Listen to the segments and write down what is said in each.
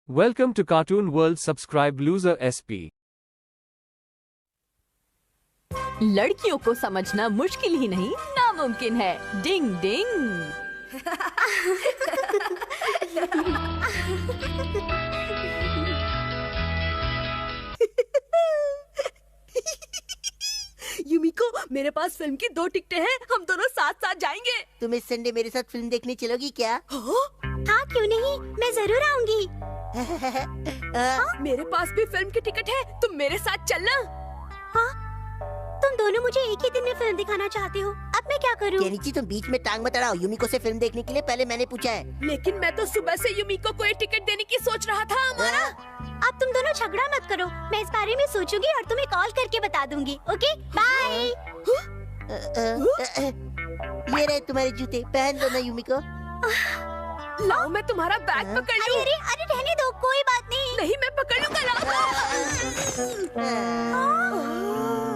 Welcome to Cartoon World. Subscribe loser SP. लड़कियों को समझना मुश्किल ही नहीं नामुमकिन है। डिंग डिंग। युमिको, मेरे पास फिल्म की 2 टिकटें हैं। हम दोनों साथ साथ जाएंगे। तुम इस संडे मेरे साथ फिल्म देखने चलोगी क्या? हाँ, क्यों नहीं, मैं जरूर आऊंगी। मेरे पास भी फिल्म की टिकट है, तुम मेरे साथ चलना। हाँ, तुम दोनों मुझे एक ही दिन में फिल्म दिखाना चाहते हो। अब मैं क्या करूँ? केनिची, तुम बीच में टांग मत अड़ाओ। युमिको से फिल्म देखने के लिए पहले मैंने पूछा है। लेकिन मैं तो सुबह से युमिको को एक टिकट देने की सोच रहा था हमारा। अब तुम दोनों झगड़ा मत करो, मैं इस बारे में सोचूंगी और तुम्हें कॉल करके बता दूंगी। Okay, bye. ये रहे तुम्हारे जूते, पहन दो ना युमिको। लाओ, मैं तुम्हारा बैग पकड़ लूं। अरे अरे रहने दो, कोई बात नहीं। नहीं, मैं पकड़ लूंगा, लाओ।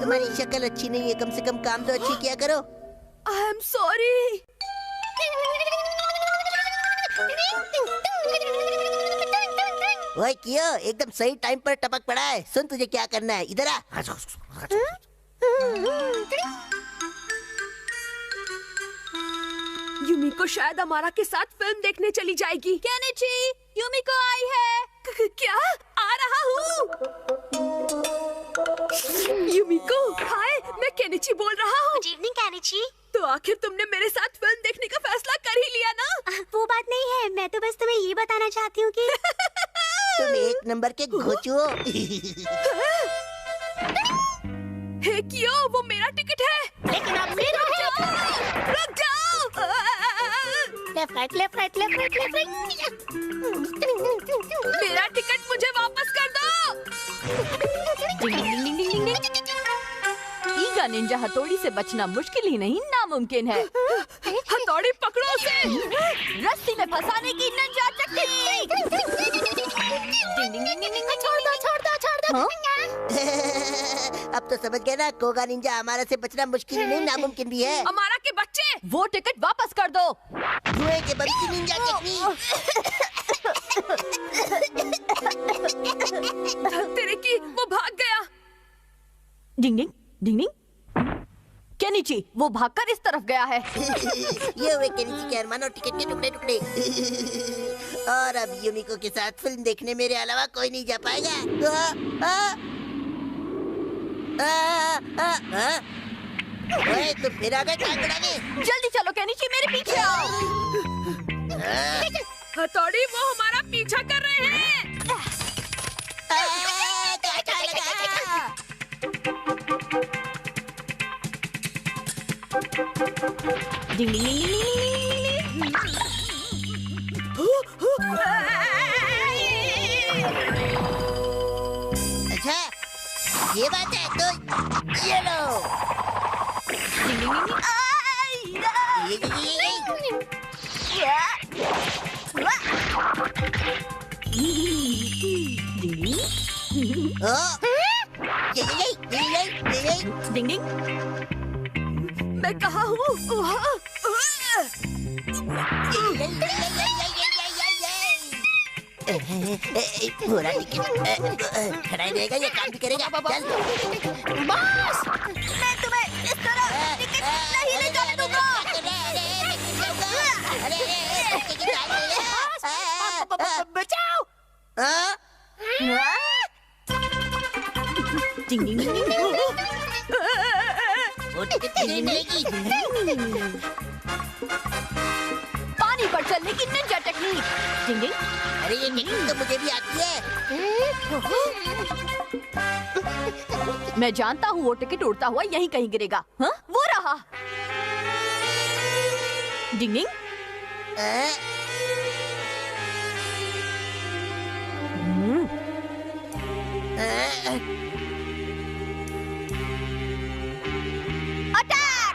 तुम्हारी शक्ल अच्छी नहीं है, कम से कम काम तो अच्छी किया करो। I am sorry. ओए कियो, एकदम सही टाइम पर टपक पड़ा है। सुन, तुझे क्या करना है, इधर आ। युमिको शायद हमारा के साथ फिल्म देखने चली जाएगी। केनिची, युमिको आई है। क्या? आ रहा हूँ। युमिको, हाय, मैं केनिची बोल रहा हूँ। Good evening Kenichi. तो आखिर तुमने मेरे साथ फिल्म देखने का फैसला कर ही लिया ना? वो बात नहीं है, मैं तो बस तुम्हें ये बताना चाहती हूँ कि तुम एक नंबर के घोचू हो। हे कियो, वो मेरा टिकट है। लेकिन अब मेरा है। रुक जाओ। Left right left right left right left right. मेरा टिकट मुझे वापस कर दो। डिंग डिंग डिंग डिंग डिंग डिंग। ईगा निंजा हथौड़ी से बचना मुश्किल ही नहीं नामुमकिन है। हथौड़ी पकड़ो उसे। रस्सी में फंसाने की निंजा टेक्निक। डिंग डिंग डिंग डिंग। छोड़ दो छोड़ दो छोड़ दो। अब तो समझ गए ना, कोगा निंजा हमारा से बचना मुश्किल नहीं नामुमकिन भी है। हमारा के बच्चे, वो टिकट वापस कर दो। धुएं के बल की निंजा टेक्निक। तेरे की, वो भाग गया। डिंग डिंग डिंग डिंग। केनिची, वो भागकर इस तरफ गया है। ये हुए केनिची के अरमान और टिकट के टुकड़े टुकड़े। और अब युमिको के साथ फिल्म देखने मेरे अलावा कोई नहीं जा पाएगा। ओए, तुम फिर आ गए टांग अड़ाने। जल्दी चलो केनिची, मेरे पीछे आओ। हथौड़ी, वो हमारा पीछा कर रहे हैं। क्या लगा? डिंग डिंग डिंग डिंग। अच्छा, ये बात है तो ये लो। डिंग डिंग। मैं कहाँ हूँ? पूरा टिकट खड़ा ही रहेगा, ये काम भी करेगा। चल। बॉस, मैं तुम्हें इस तरह टिकट नहीं ले जाने दूंगा। बचाओ। डिंग डिंग डिंग डिंग। वो टिकट नहीं मिलेगी। पानी पर चलने की निंजा टेक्निक। डिंग डिंग। अरे ये टेक्निक तो मुझे भी आती है। मैं जानता हूँ वो टिकट उड़ता हुआ यहीं कहीं गिरेगा। हाँ, वो रहा। डिंग डिंग। अटैक।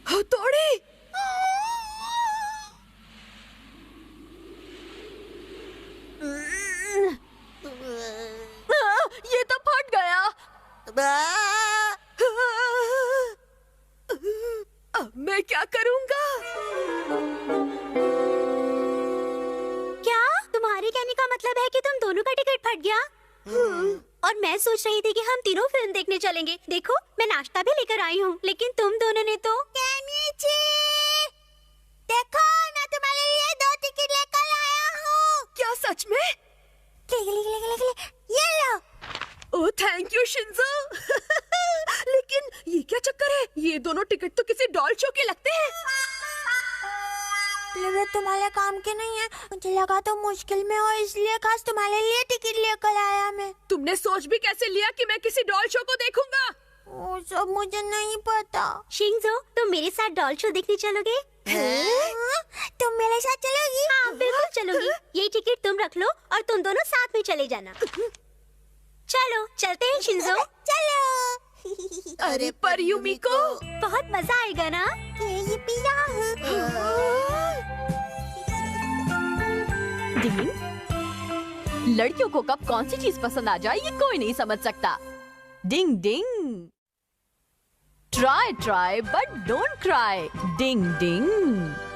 हथौड़ी, ये तो फट गया। अब मैं क्या करूँगा? क्या तुम्हारे कहने का मतलब है कि तुम दोनों का टिकट फट गया? और मैं सोच रही थी कि हम तीनों फिल्म देखने चलेंगे। देखो मैं नाश्ता भी लेकर आई हूँ, लेकिन तुम दोनों ने तो। देखो मैं तुम्हारे लिए 2 टिकट लेकर आया हूँ। क्या सच में? ये लो। Oh thank you Shinzo. लेकिन ये क्या चक्कर है? ये दोनों टिकट तो किसी डॉल शो के लगते हैं। लगे तुम्हारे काम के नहीं है। मुझे लगा तो मुश्किल में हो, इसलिए खास तुम्हारे लिए टिकट लेकर आया मैं। तुमने सोच भी कैसे लिया कि मैं किसी डॉल शो को देखूंगा? वो सब मुझे नहीं पता। शिंजो तुम मेरे साथ डॉल शो देखने चलोगे? तुम मेरे साथ चलोगी? हाँ बिल्कुल चलूंगी। ये टिकट तुम रख लो और तुम दोनों साथ में चले जाना। चलो चलते हैं शिंजो। चलो। अरे पर यूमिको, बहुत मजा आएगा ना? ये पिया। डिंग। लड़कियों को कब कौन सी चीज पसंद आ जाए ये कोई नहीं समझ सकता। Ding ding. Try try but don't cry. Ding ding.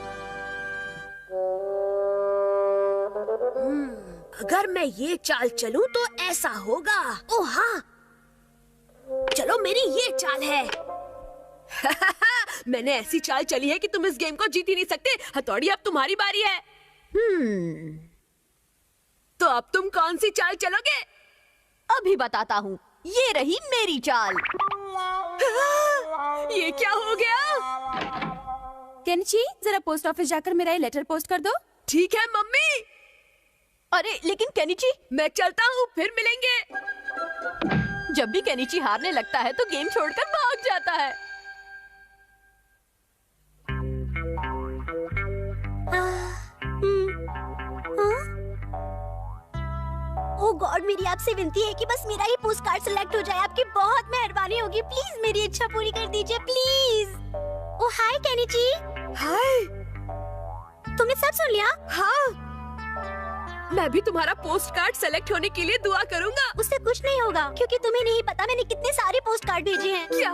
अगर मैं ये चाल चलूं तो ऐसा होगा। ओह हाँ, चलो मेरी ये चाल है। मैंने ऐसी चाल चली है कि तुम इस गेम को जीत ही नहीं सकते। हथौड़ी अब तुम्हारी बारी है। तो अब तुम कौन सी चाल चलोगे? अभी बताता हूँ। ये रही मेरी चाल। ये क्या हो गया? केनिची, जरा पोस्ट ऑफिस जाकर मेरा ये लेटर पोस्ट कर दो। ठीक है मम्मी। अरे लेकिन केनिची, मैं चलता हूँ, फिर मिलेंगे। जब भी केनिची हारने लगता है तो गेम छोड़कर भाग जाता है। ओह गॉड, मेरी आपसे विनती है कि बस मेरा ही पोस्ट कार्ड सिलेक्ट हो जाए। आपकी बहुत मेहरबानी होगी। प्लीज मेरी इच्छा पूरी कर दीजिए प्लीज। Oh hi Kenichi. हाय। तुमने सब सुन लिया? हाँ, मैं भी तुम्हारा पोस्ट कार्ड सेलेक्ट होने के लिए दुआ करूंगा। उससे कुछ नहीं होगा, क्योंकि तुम्हें नहीं पता मैंने कितने सारे पोस्ट कार्ड भेजे हैं। क्या?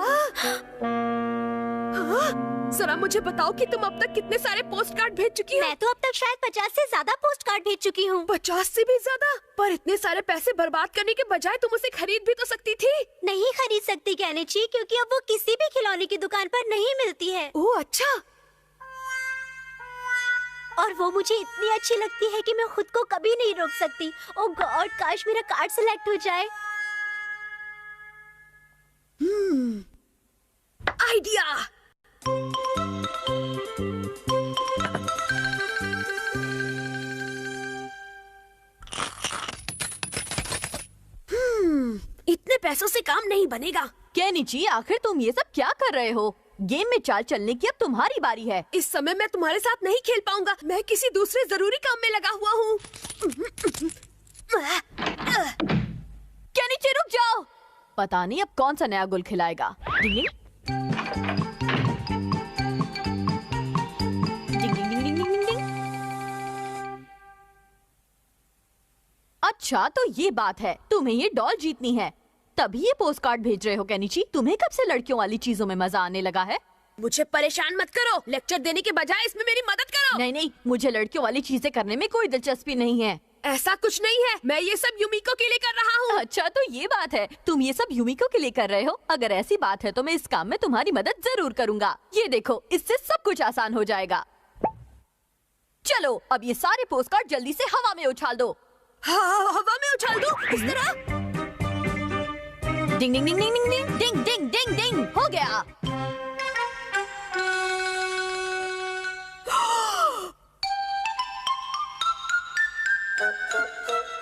हाँ? जरा मुझे बताओ कि तुम अब तक कितने सारे पोस्ट कार्ड भेज चुकी हो? मैं तो अब तक शायद 50 से ज्यादा पोस्ट कार्ड भेज चुकी हूँ। 50 से भी ज्यादा? पर इतने सारे पैसे बर्बाद करने के बजाय तुम उसे खरीद भी तो सकती थी। नहीं खरीद सकती केनिची, क्योंकि अब वो किसी भी खिलौने की दुकान पर नहीं मिलती है। ओह अच्छा। और वो मुझे इतनी अच्छी लगती है कि मैं खुद को कभी नहीं रोक सकती। ओह गॉड, काश मेरा कार्ड सिलेक्ट हो जाए। आइडिया। इतने पैसों से काम नहीं बनेगा। केनिची, आखिर तुम ये सब क्या कर रहे हो? गेम में चाल चलने की अब तुम्हारी बारी है। इस समय मैं तुम्हारे साथ नहीं खेल पाऊंगा। मैं किसी दूसरे जरूरी काम में लगा हुआ हूँ। केनिची रुक जाओ। पता नहीं अब कौन सा नया गुल खिलाएगा। डिंग डिंग डिंग डिंग डिंग डिंग डिंग। अच्छा तो ये बात है, तुम्हें ये डॉल जीतनी है, तभी ये पोस्ट कार्ड भेज रहे हो केनिची। तुम्हें कब से लड़कियों वाली चीजों में मजा आने लगा है? मुझे परेशान मत करो। लेक्चर देने के बजाय इसमें मेरी मदद करो। नहीं नहीं, मुझे लड़कियों वाली चीजें करने में कोई दिलचस्पी नहीं है। ऐसा कुछ नहीं है, मैं ये सब यूमिको के लिए कर रहा हूँ। अच्छा तो ये बात है, तुम ये सब यूमिको के लिए कर रहे हो? अगर ऐसी बात है तो मैं इस काम में तुम्हारी मदद जरूर करूंगा। ये देखो, इससे सब कुछ आसान हो जाएगा। चलो अब ये सारे पोस्ट कार्ड जल्दी से हवा में उछाल दो। हवा में उछाल दो इस तरह। डिंग डिंग डिंग डिंग डिंग डिंग डिंग डिंग डिंग। हो गया।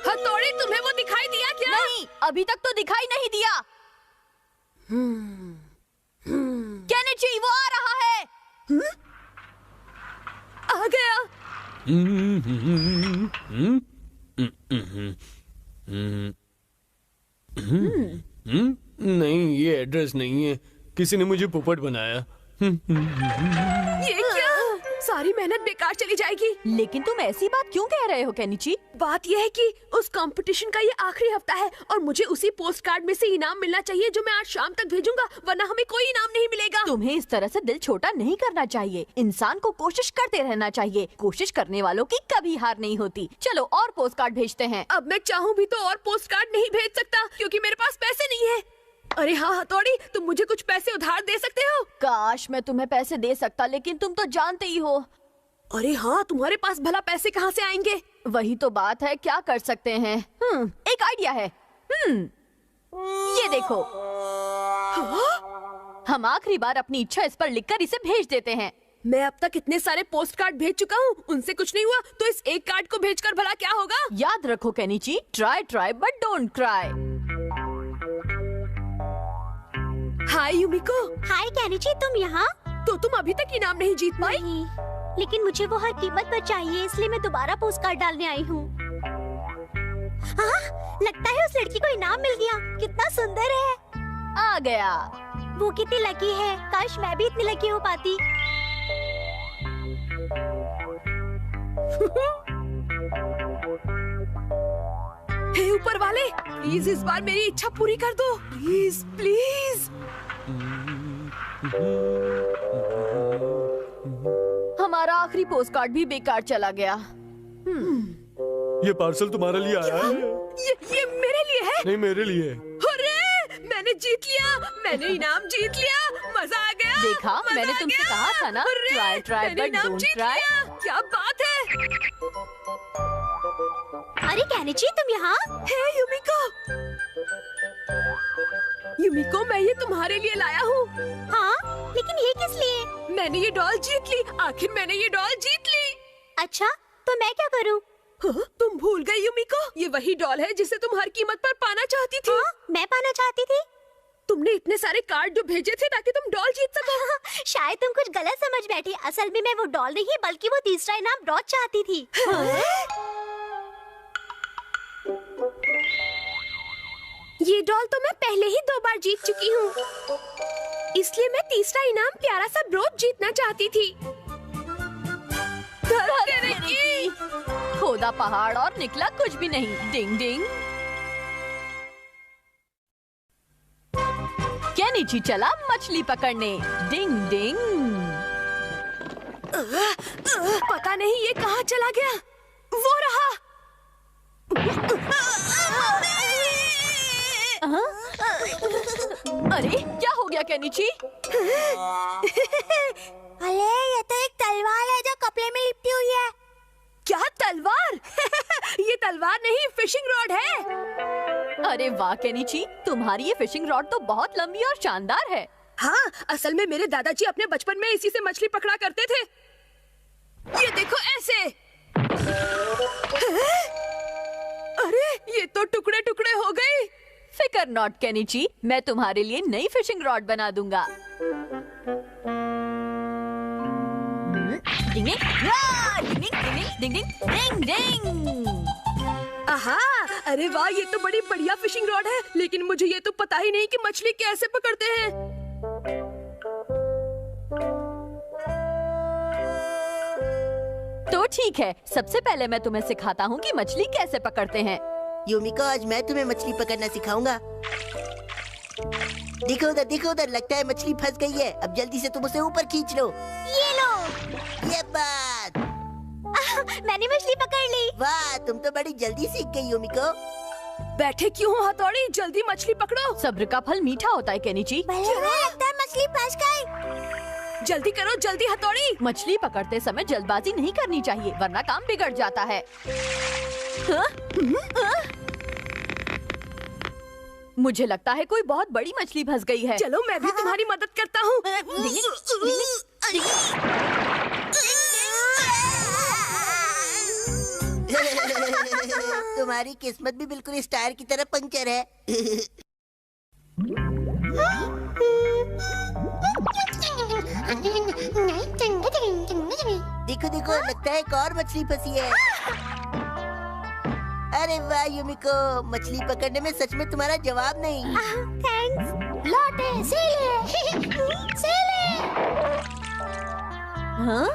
हथौड़ी, तुम्हें वो दिखाई दिया क्या? नहीं, अभी तक तो दिखाई नहीं दिया। केनिची, वो आ रहा है। आ गया। नहीं, ये एड्रेस नहीं है। किसी ने मुझे पोपट बनाया। ये क्या? सारी मेहनत बेकार चली जाएगी। लेकिन तुम ऐसी बात क्यों कह रहे हो केनिची? बात यह है कि उस कंपटीशन का ये आखिरी हफ्ता है और मुझे उसी पोस्ट कार्ड में से इनाम मिलना चाहिए जो मैं आज शाम तक भेजूंगा, वरना हमें कोई इनाम नहीं मिलेगा। तुम्हें इस तरह से दिल छोटा नहीं करना चाहिए। इंसान को कोशिश करते रहना चाहिए। कोशिश करने वालों की कभी हार नहीं होती। चलो और पोस्ट कार्ड भेजते हैं। अब मैं चाहूँ भी तो और पोस्ट कार्ड नहीं भेज सकता क्योंकि मेरे पास पैसे नहीं है। अरे हाँ हथौड़ी, तुम मुझे कुछ पैसे उधार दे सकते हो? काश मैं तुम्हें पैसे दे सकता, लेकिन तुम तो जानते ही हो। अरे हाँ, तुम्हारे पास भला पैसे कहाँ से आएंगे? वही तो बात है, क्या कर सकते हैं। एक आइडिया है। ये देखो। हम आखिरी बार अपनी इच्छा इस पर लिखकर इसे भेज देते हैं। मैं अब तक इतने सारे पोस्ट कार्ड भेज चुका हूँ, उनसे कुछ नहीं हुआ, तो इस एक कार्ड को भेजकर भला क्या होगा? याद रखो Kenichi, try but don't cry. Hi Yumiko. Hi Kenichi, तुम यहाँ? तो तुम अभी तक इनाम नहीं जीत पाई? नहीं, लेकिन मुझे वो हर कीमत पर चाहिए, इसलिए मैं दोबारा पोस्ट कार्ड डालने आई हूँ। हाँ, लगता है उस लड़की को इनाम मिल गया। कितना सुंदर है। आ गया। वो कितनी लकी है। काश मैं भी इतनी लकी हो पाती। हे ऊपर वाले, प्लीज इस बार मेरी इच्छा पूरी कर दो। Please please. हमारा आखिरी पोस्ट कार्ड भी बेकार चला गया। ये पार्सल तुम्हारे लिए आया है? ये मेरे लिए है? नहीं, मेरे लिए। अरे मैंने जीत लिया, मैंने इनाम जीत लिया, मजा आ गया। देखा, मजा मैंने आ तुमसे गया। कहा था ना, अरे, ट्राई मैंने बट इनाम डोंट जीत क्राई। लिया। क्या बात है। अरे केनिची, तुम यहाँ? हे यूमिको। यूमिको, मैं ये तुम्हारे लिए लाया हूँ। हाँ, लेकिन ये किस लिए? मैंने ये डॉल जीत ली। आखिर मैंने ये डॉल जीत ली। अच्छा, तो मैं क्या करूँ? हाँ, तुम भूल गई यूमिको, ये वही डॉल है जिसे तुम हर कीमत पर पाना चाहती थी। हाँ, मैं पाना चाहती थी। तुमने इतने सारे कार्ड जो भेजे थे ताकि तुम डॉल जीत सको। शायद तुम कुछ गलत समझ बैठी। असल में मैं वो डॉल नहीं बल्कि वो तीसरा इनाम ब्रॉच चाहती थी। ये डॉल तो मैं पहले ही 2 बार जीत चुकी हूँ, इसलिए मैं तीसरा इनाम प्यारा सा ब्रोच जीतना चाहती थी। खोदा पहाड़ और निकला कुछ भी नहीं। डिंग डिंग। केनिची चला मछली पकड़ने। डिंग डिंग। पता नहीं ये कहाँ चला गया। वो रहा। अरे क्या हो गया केनिची? अरे ये तो एक तलवार है जो कपड़े में लिपटी हुई है। क्या तलवार? ये तलवार नहीं, फिशिंग रॉड है। अरे वाह केनिची, तुम्हारी ये फिशिंग रॉड तो बहुत लंबी और शानदार है। हाँ, असल में मेरे दादाजी अपने बचपन में इसी से मछली पकड़ा करते थे। ये देखो ऐसे। अरे ये तो टुकड़े टुकड़े हो गए। फिकर नॉट केनिची, मैं तुम्हारे लिए नई फिशिंग रॉड बना दूंगा। डिंग डिंग डिंग डिंग डिंग डिंग डिंग। आहा, अरे वाह, ये तो बड़ी बढ़िया फिशिंग रॉड है, लेकिन मुझे ये तो पता ही नहीं कि मछली कैसे पकड़ते हैं। तो ठीक है, सबसे पहले मैं तुम्हें सिखाता हूँ कि मछली कैसे पकड़ते हैं। यूमिको, आज मैं तुम्हें मछली पकड़ना सिखाऊंगा। देखो उधर, लगता है मछली फंस गई है। अब जल्दी से तुम उसे ऊपर खींच लो। ये लो। ये बात। मैंने मछली पकड़ ली। वाह, तुम तो बड़ी जल्दी सीख गई यूमिको। बैठे क्यों हो हथौड़ी, जल्दी मछली पकड़ो। सब्र का फल मीठा होता है केनिची। लगता है मछली फंस गई। जल्दी करो, जल्दी हथौड़ी। मछली पकड़ते समय जल्दबाजी नहीं करनी चाहिए, वरना काम बिगड़ जाता है। मुझे लगता है कोई बहुत बड़ी मछली फंस गई है। चलो मैं भी तुम्हारी मदद करता हूँ। तुम्हारी किस्मत भी बिल्कुल इस टायर की तरह पंक्चर है। देखो, लगता है एक और मछली फंसी है। अरे वाह यूमिको, मछली पकड़ने में सच में तुम्हारा जवाब नहीं। थैंक्स। लौटे सीले। सीले। हाँ?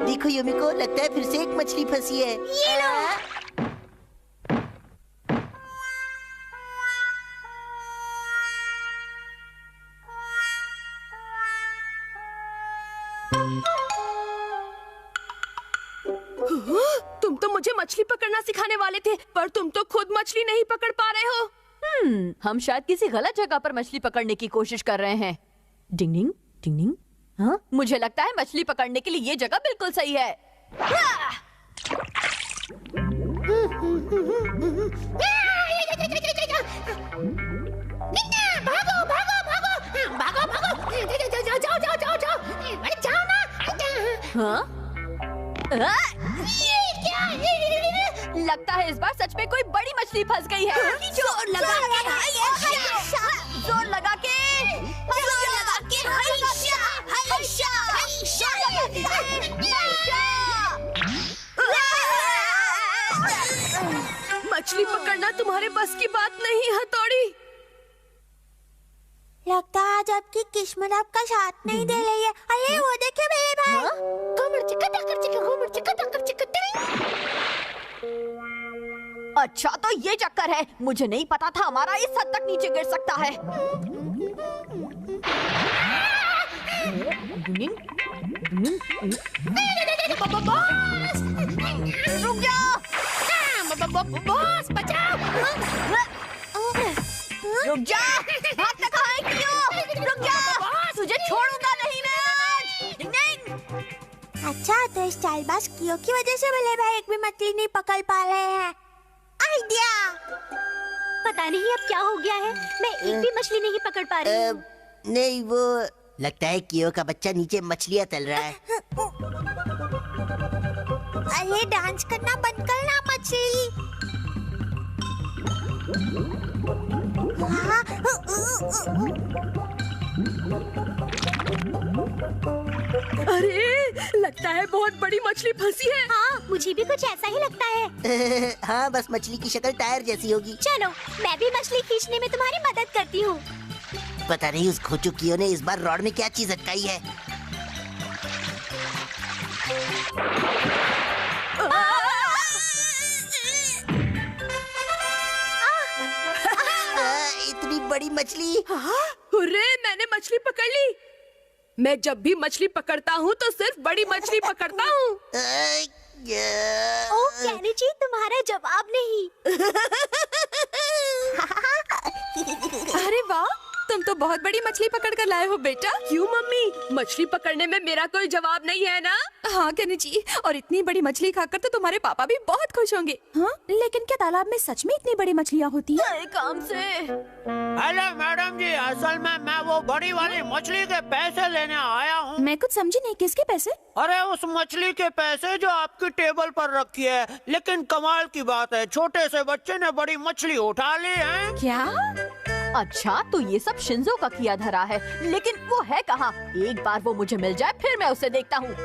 देखो युमिको, लगता है फिर से एक मछली फंसी है। ये लो। तुम तो मुझे मछली पकड़ना सिखाने वाले थे, पर तुम तो खुद मछली नहीं पकड़ पा रहे हो। हम शायद किसी गलत जगह पर मछली पकड़ने की कोशिश कर रहे हैं। डिंग डिंग डिंग डिंग। हाँ, मुझे लगता है मछली पकड़ने के लिए ये जगह बिल्कुल सही है। भागो भागो भागो भागो भागो, जाओ जाओ जाओ जाओ जाओ, अरे जाओ ना। हाँ? ये क्या? लगता है इस बार सच में कोई बड़ी मछली फंस गई है। जोर लगा के, जोर लगा के, जोर लगा के, मछली पकड़ना तुम्हारे बस की बात नहीं, हथौड़ी। लगता है आज आपकी किस्मत आपका साथ नहीं दे रही है। अरे वो देखिए मेरे भाई। अच्छा, तो ये चक्कर है। मुझे नहीं पता था हमारा इस हद तक नीचे गिर सकता है। रुक जाओ। बॉस बचाओ। रुक जा। भागता कहाँ है क्यों? रुक जा। तुझे छोड़ूंगा नहीं मैं आज। नहीं। अच्छा, तो इस चालबाज कियो की वजह से भले भाई एक भी मछली नहीं पकड़ पा रहे हैं। आइडिया। पता नहीं अब क्या हो गया है, मैं एक भी मछली नहीं पकड़ पा रही हूँ। नहीं, वो लगता है कियो का बच्चा नीचे मछलियाँ तल रहा है। अरे डांस करना बंद करना मछली। अरे लगता है बहुत बड़ी मछली फंसी है। हाँ, मुझे भी कुछ ऐसा ही लगता है। हाँ, बस मछली की शक्ल टायर जैसी होगी। चलो, मैं भी मछली खींचने में तुम्हारी मदद करती हूँ। पता नहीं उस खोचू कियो ने इस बार रॉड में क्या चीज अटकाई है। इतनी बड़ी मछली। अरे मैंने मछली पकड़ ली। मैं जब भी मछली पकड़ता हूँ तो सिर्फ बड़ी मछली पकड़ता हूँ। ओ केनिची, तुम्हारा जवाब नहीं। अरे वाह, तुम तो बहुत बड़ी मछली पकड़ कर लाए हो बेटा। क्यों मम्मी, मछली पकड़ने में मेरा कोई जवाब नहीं है ना? हाँ केनिची, और इतनी बड़ी मछली खाकर तो तुम्हारे पापा भी बहुत खुश होंगे। हाँ, लेकिन क्या तालाब में सच में इतनी बड़ी मछलियाँ होती हैं? नए काम से। हेलो मैडम जी, असल में मैं वो बड़ी वाली मछली के पैसे लेने आया हूँ। मैं कुछ समझी नहीं, किसके पैसे? अरे उस मछली के पैसे जो आपकी टेबल पर रखी है। लेकिन कमाल की बात है, छोटे से बच्चे ने बड़ी मछली उठा ली है। क्या? अच्छा, तो ये सब शिंजो का किया धरा है, लेकिन वो है कहाँ? एक बार वो मुझे मिल जाए फिर मैं उसे देखता हूँ।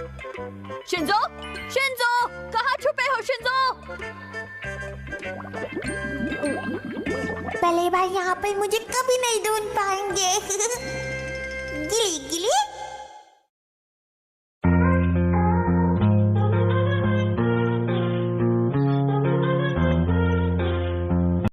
शिंजो, शिंजो, कहाँ छुपे हो शिंजो? पहले भाई यहाँ पर मुझे कभी नहीं ढूंढ पाएंगे। गिली गिली